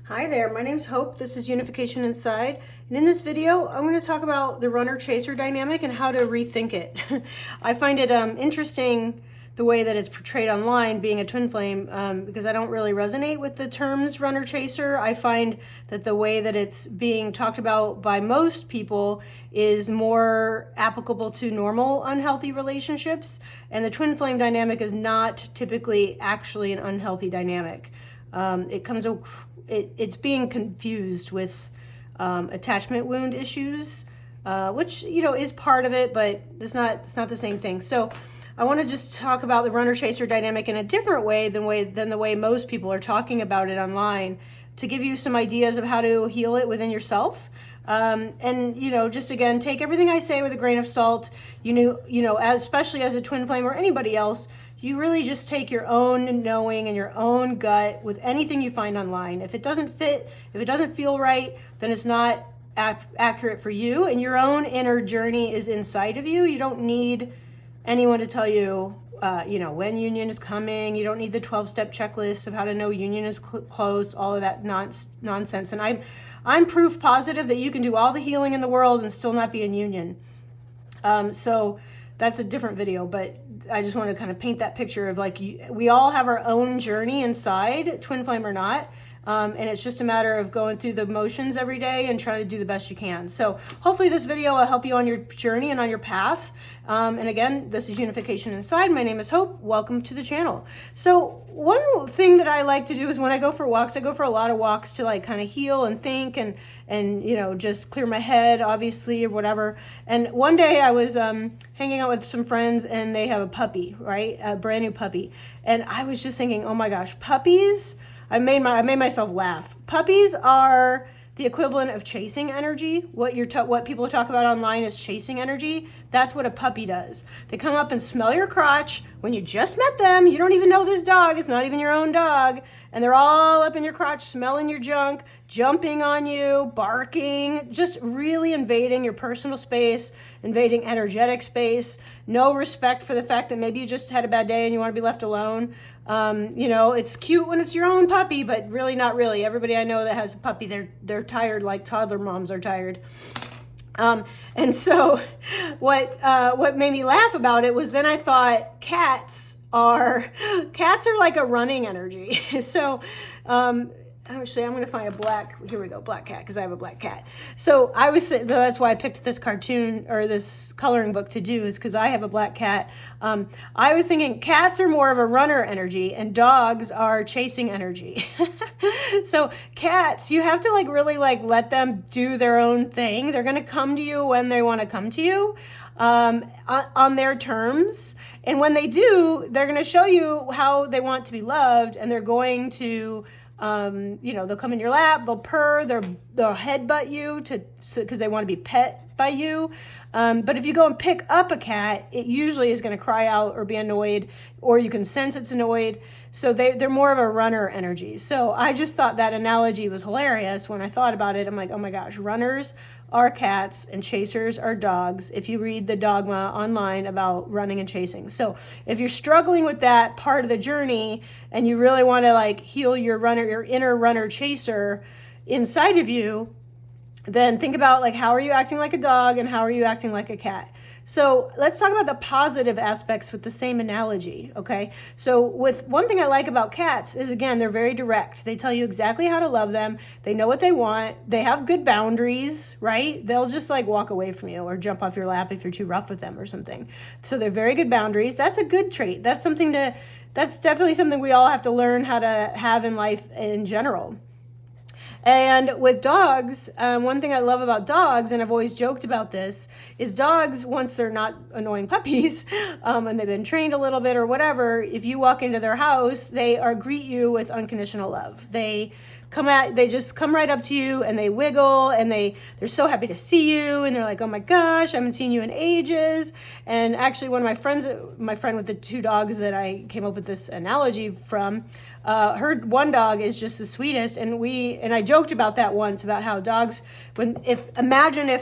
Hi there, my name's Hope. This is Unification Inside. And in this video, I'm going to talk about the runner-chaser dynamic and how to rethink it. I find it interesting the way that it's portrayed online, being a twin flame, because I don't really resonate with the terms runner-chaser. I find that the way that it's being talked about by most people is more applicable to normal unhealthy relationships. And the twin flame dynamic is not typically actually an unhealthy dynamic. It's being confused with attachment wound issues, which is part of it, but it's not the same thing. So I want to just talk about the runner chaser dynamic in a different way than the way most people are talking about it online, to give you some ideas of how to heal it within yourself. And just again, take everything I say with a grain of salt. Especially as a twin flame or anybody else, you really just take your own knowing and your own gut with anything you find online. If it doesn't fit, if it doesn't feel right, then it's not accurate for you, and your own inner journey is inside of you. You don't need anyone to tell you, when union is coming. You don't need the 12-step checklist of how to know union is close, all of that nonsense. And I'm proof positive that you can do all the healing in the world and still not be in union. So that's a different video, but I just want to kind of paint that picture of we all have our own journey inside, twin flame or not. And it's just a matter of going through the motions every day and trying to do the best you can. So hopefully this video will help you on your journey and on your path. And again, this is Unification Inside. My name is Hope. Welcome to the channel. So one thing that I like to do is when I go for walks, I go for a lot of walks to kind of heal and think and just clear my head, obviously, or whatever. And one day I was hanging out with some friends, and they have a puppy, right? A brand new puppy. And I was just thinking, oh my gosh, puppies. I made myself laugh. Puppies are the equivalent of chasing energy. What people talk about online is chasing energy. That's what a puppy does. They come up and smell your crotch when you just met them. You don't even know this dog. It's not even your own dog. And they're all up in your crotch, smelling your junk, jumping on you, barking, just really invading your personal space, invading energetic space. No respect for the fact that maybe you just had a bad day and you want to be left alone. It's cute when it's your own puppy, but really not really. Everybody I know that has a puppy, they're tired like toddler moms are tired. And so what made me laugh about it was then I thought cats are like a running energy. So, actually, I'm going to find here we go, black cat, because I have a black cat. So that's why I picked this cartoon or this coloring book to do, is because I have a black cat. I was thinking cats are more of a runner energy and dogs are chasing energy. So cats, you have to really let them do their own thing. They're going to come to you when they want to come to you. On their terms. And when they do, they're going to show you how they want to be loved, and they're going to, they'll come in your lap, they'll purr, they'll headbutt you because they want to be pet by you. But if you go and pick up a cat, it usually is going to cry out or be annoyed, or you can sense it's annoyed. So they're more of a runner energy. So I just thought that analogy was hilarious when I thought about it. I'm like, oh my gosh, runners are cats and chasers are dogs, if you read the dogma online about running and chasing. So if you're struggling with that part of the journey and you really want to heal your inner runner chaser inside of you, then think about how are you acting like a dog and how are you acting like a cat. So let's talk about the positive aspects with the same analogy, okay? So with one thing I like about cats is, again, they're very direct. They tell you exactly how to love them. They know what they want. They have good boundaries, right? They'll just walk away from you or jump off your lap if you're too rough with them or something. So they're very good boundaries. That's a good trait. That's definitely something we all have to learn how to have in life in general. And with dogs, one thing I love about dogs, and I've always joked about this, is dogs, once they're not annoying puppies, and they've been trained a little bit or whatever, if you walk into their house, they greet you with unconditional love. They just come right up to you and they wiggle and they're so happy to see you, and they're like, oh my gosh, I haven't seen you in ages. And actually one of my friend with the two dogs that I came up with this analogy from, her one dog is just the sweetest, and I joked about that once, about how dogs, imagine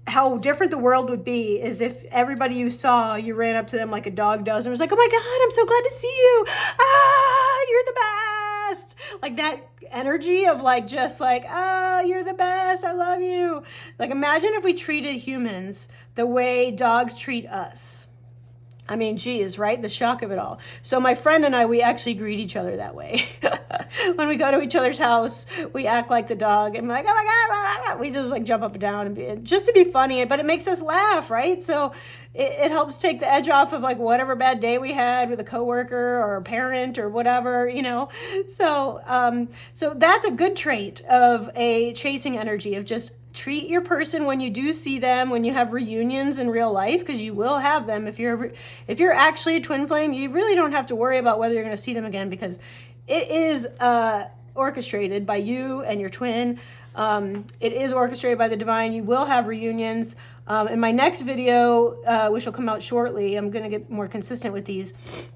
how different the world would be is if everybody you saw, you ran up to them like a dog does and was like, oh my God, I'm so glad to see you. You're the best. Like that energy of like, just like, oh, you're the best, I love you. Like imagine if we treated humans the way dogs treat us. I mean, geez, right? The shock of it all. So my friend and I, we actually greet each other that way. When we go to each other's house, we act like the dog and we're like, oh my God, blah, blah, blah. We just like jump up and down and just to be funny, but it makes us laugh, right? So it helps take the edge off of like whatever bad day we had with a coworker or a parent or whatever, you know? So that's a good trait of a chasing energy, of just treat your person when you do see them, when you have reunions in real life, because you will have them. If you're actually a twin flame, you really don't have to worry about whether you're going to see them again, because it is orchestrated by you and your twin. It is orchestrated by the divine. You will have reunions. In my next video, which will come out shortly, I'm going to get more consistent with these,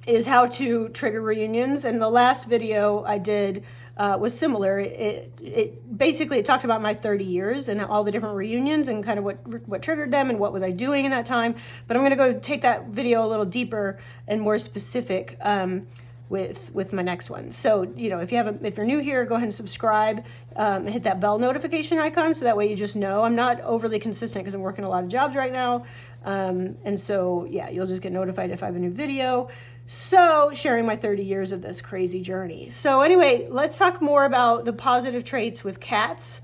is how to trigger reunions. And the last video I did was similar. It basically talked about my 30 years and all the different reunions and kind of what triggered them and what was I doing in that time. But I'm going to go take that video a little deeper and more specific with my next one. So, you know, if you're new here, go ahead and subscribe and hit that bell notification icon, so that way you just know. I'm not overly consistent because I'm working a lot of jobs right now. And so, yeah, you'll just get notified if I have a new video. So, sharing my 30 years of this crazy journey. So anyway, let's talk more about the positive traits with cats.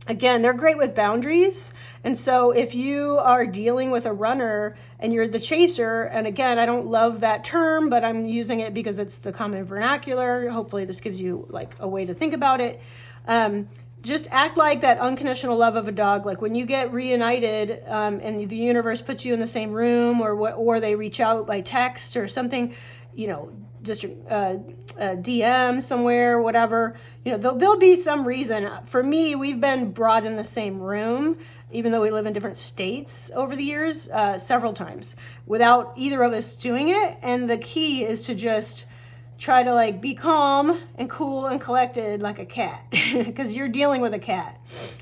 Again, they're great with boundaries. And so if you are dealing with a runner and you're the chaser, and again, I don't love that term, but I'm using it because it's the common vernacular. Hopefully this gives you like a way to think about it. Just act like that unconditional love of a dog. Like when you get reunited and the universe puts you in the same room, or they reach out by text or something, you know, just DM somewhere, whatever, you know, there'll be some reason. For me, we've been brought in the same room, even though we live in different states over the years, several times without either of us doing it. And the key is to just try to like be calm and cool and collected like a cat, because you're dealing with a cat.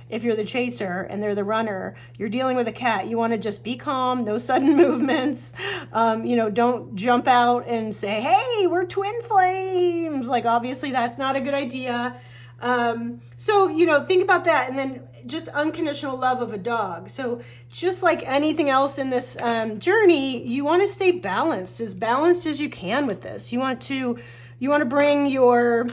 If you're the chaser and they're the runner, you're dealing with a cat. You want to just be calm, no sudden movements. You know, don't jump out and say, hey, we're twin flames. Like, obviously that's not a good idea. So, you know, think about that. And then just unconditional love of a dog. So just like anything else in this journey, you want to stay balanced as you can with this. You want to bring your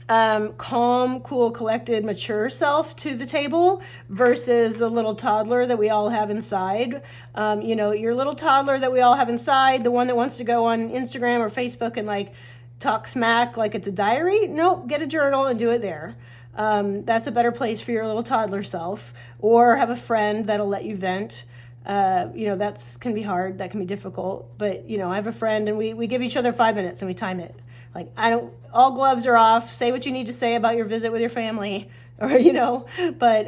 calm, cool, collected, mature self to the table versus the little toddler that we all have inside. You know, your little toddler that we all have inside, the one that wants to go on Instagram or Facebook and like talk smack like it's a diary. Nope, get a journal and do it there. That's a better place for your little toddler self. Or have a friend that'll let you vent. You know, that's can be hard, that can be difficult. But, you know, I have a friend and we give each other 5 minutes and we time it. Like, all gloves are off, say what you need to say about your visit with your family, or, you know, but,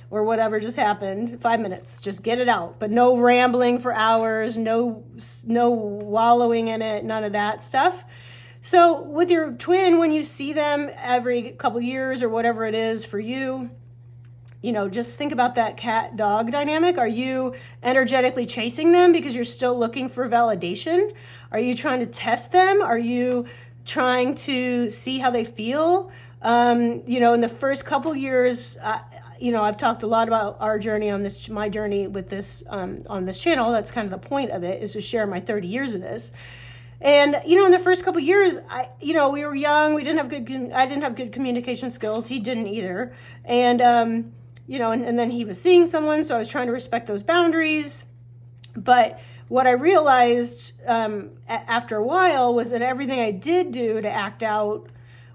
or whatever just happened, 5 minutes, just get it out. But no rambling for hours, no wallowing in it, none of that stuff. So with your twin, when you see them every couple years or whatever it is for you, you know, just think about that cat-dog dynamic. Are you energetically chasing them because you're still looking for validation? Are you trying to test them? Are you trying to see how they feel? You know, in the first couple years, you know, I've talked a lot about our journey on this, my journey with this on this channel. That's kind of the point of it, is to share my 30 years of this. And, you know, in the first couple of years, you know, we were young. I didn't have good communication skills. He didn't either. And, you know, and then he was seeing someone, so I was trying to respect those boundaries. But what I realized after a while was that everything I did do to act out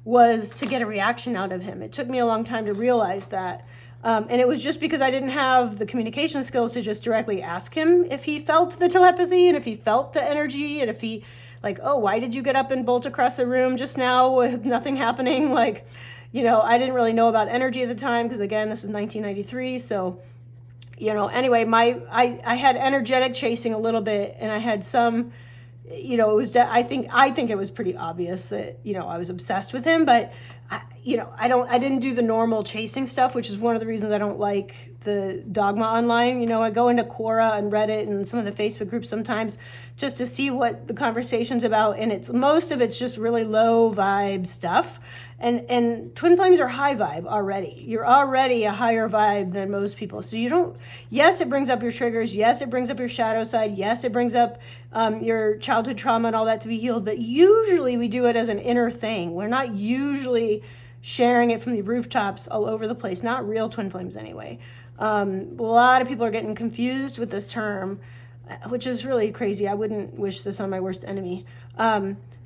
was to get a reaction out of him. It took me a long time to realize that. And it was just because I didn't have the communication skills to just directly ask him if he felt the telepathy and if he felt the energy and if he, like, oh, why did you get up and bolt across the room just now with nothing happening? Like, you know, I didn't really know about energy at the time because, again, this was 1993. So, you know, anyway, I had energetic chasing a little bit, and I had some you know, it was, I think it was pretty obvious that, you know, I was obsessed with him, but I didn't do the normal chasing stuff, which is one of the reasons I don't like the dogma online. You know, I go into Quora and Reddit and some of the Facebook groups sometimes just to see what the conversation's about. And most of it's just really low vibe stuff. And twin flames are high vibe already. You're already a higher vibe than most people. So yes, it brings up your triggers. Yes, it brings up your shadow side. Yes, it brings up your childhood trauma and all that to be healed. But usually we do it as an inner thing. We're not usually sharing it from the rooftops all over the place. Not real twin flames anyway. A lot of people are getting confused with this term, which is really crazy. I wouldn't wish this on my worst enemy.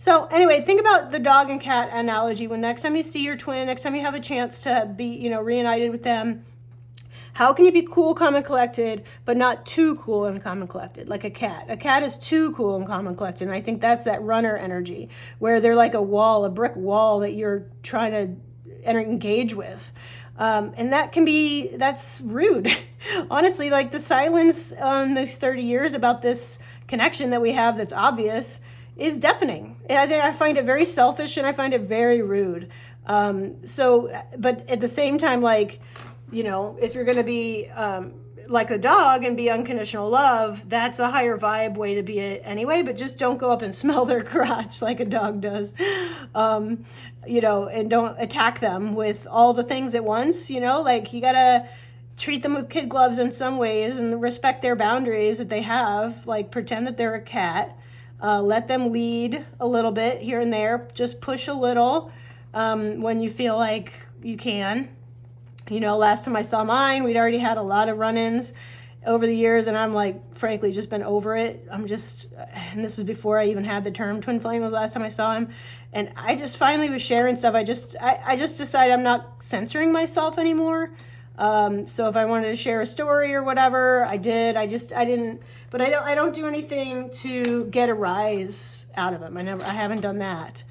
So anyway, think about the dog and cat analogy. When next time you see your twin, next time you have a chance to be, you know, reunited with them, how can you be cool, calm, and collected, but not too cool and calm and collected, like a cat? A cat is too cool and calm and collected, and I think that's that runner energy, where they're like a brick wall that you're trying to engage with. And that's rude. Honestly, like the silence on these 30 years about this connection that we have that's obvious is deafening. And I find it very selfish and I find it very rude. But at the same time, like, you know, if you're going to be like a dog and be unconditional love, that's a higher vibe way to be it anyway, but just don't go up and smell their crotch like a dog does. You know, and don't attack them with all the things at once, you know, like you gotta treat them with kid gloves in some ways and respect their boundaries that they have, like pretend that they're a cat, let them lead a little bit here and there, just push a little when you feel like you can. You know, last time I saw mine, we'd already had a lot of run-ins over the years, and I'm like, frankly, just been over it. And this was before I even had the term twin flame the last time I saw him. And I just finally was sharing stuff. I just decided I'm not censoring myself anymore. So if I wanted to share a story or whatever, I did. I don't do anything to get a rise out of him. I haven't done that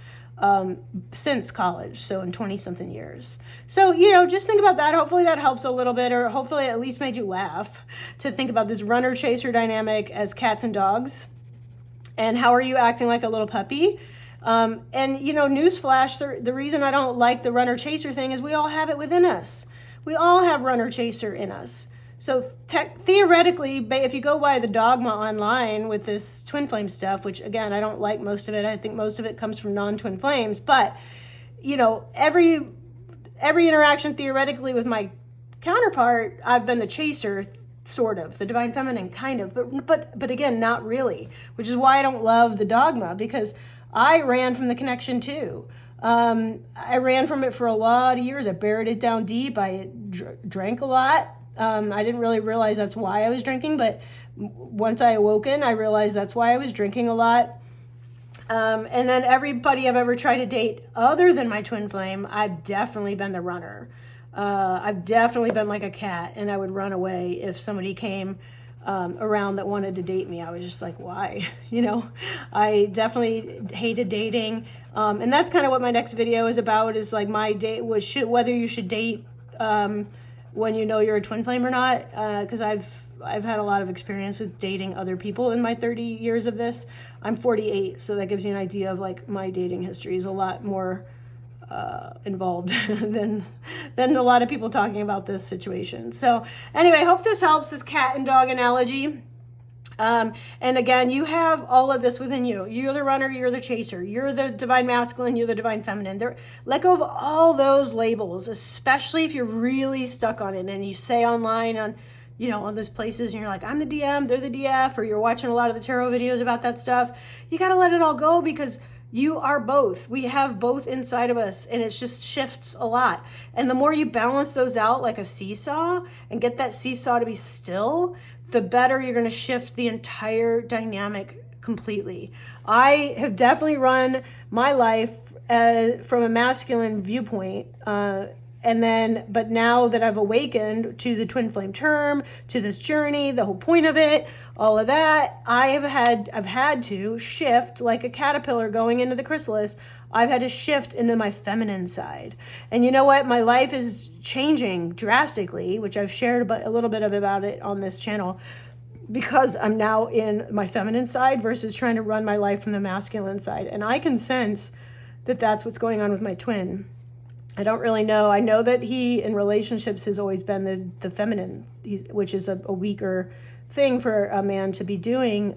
since college, so in 20-something years. So, you know, just think about that. Hopefully that helps a little bit, or hopefully at least made you laugh to think about this runner-chaser dynamic as cats and dogs. And how are you acting like a little puppy? And, you know, newsflash, the reason I don't like the runner-chaser thing is we all have it within us. We all have runner-chaser in us. So theoretically, if you go by the dogma online with this twin flame stuff, which again, I don't like most of it. I think most of it comes from non-twin flames, but you know, every interaction theoretically with my counterpart, I've been the chaser, sort of, the divine feminine, kind of, but again, not really, which is why I don't love the dogma, because I ran from the connection too. I ran from it for a lot of years. I buried it down deep. I drank a lot. I didn't really realize that's why I was drinking, but once I awoken, I realized that's why I was drinking a lot. And then everybody I've ever tried to date other than my twin flame, I've definitely been the runner. I've definitely been like a cat, and I would run away if somebody came around that wanted to date me. I was just like, why? You know, I definitely hated dating. And that's kind of what my next video is about, is like my date was whether you should date when you know you're a twin flame or not, because I've had a lot of experience with dating other people in my 30 years of this. I'm 48, so that gives you an idea of like my dating history is a lot more involved than a lot of people talking about this situation. So anyway, I hope this helps, this cat and dog analogy. And again, you have all of this within you. You're the runner, you're the chaser, you're the divine masculine, you're the divine feminine. Let go of all those labels, especially if you're really stuck on it and you say online on those places and you're like, I'm the DM, they're the DF, or you're watching a lot of the tarot videos about that stuff. You got to let it all go, because you are both. We have both inside of us, and it just shifts a lot. And the more you balance those out like a seesaw and get that seesaw to be still, the better you're going to shift the entire dynamic completely. I have definitely run my life from a masculine viewpoint, but now that I've awakened to the twin flame term, to this journey, the whole point of it, all of that, I've had to shift like a caterpillar going into the chrysalis. I've had to shift into my feminine side. And you know what? My life is changing drastically, which I've shared a little bit about it on this channel. because I'm now in my feminine side versus trying to run my life from the masculine side. And I can sense that that's what's going on with my twin. I don't really know. I know that he, in relationships, has always been the feminine, which is a weaker thing for a man to be doing.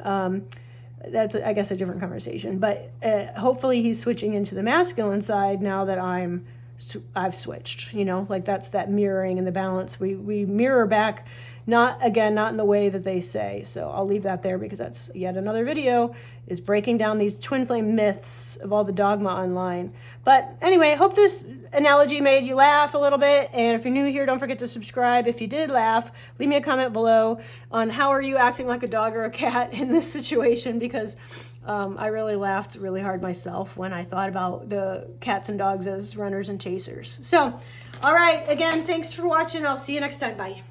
That's, I guess, a different conversation. But hopefully he's switching into the masculine side now that I've switched. You know, like that's that mirroring and the balance. We mirror back, not in the way that they say. So I'll leave that there because that's yet another video, is breaking down these twin flame myths of all the dogma online. But anyway, hope this analogy made you laugh a little bit. And if you're new here, don't forget to subscribe. If you did laugh, leave me a comment below on how are you acting like a dog or a cat in this situation, because I really laughed really hard myself when I thought about the cats and dogs as runners and chasers. So, all right, again, thanks for watching. I'll see you next time. Bye.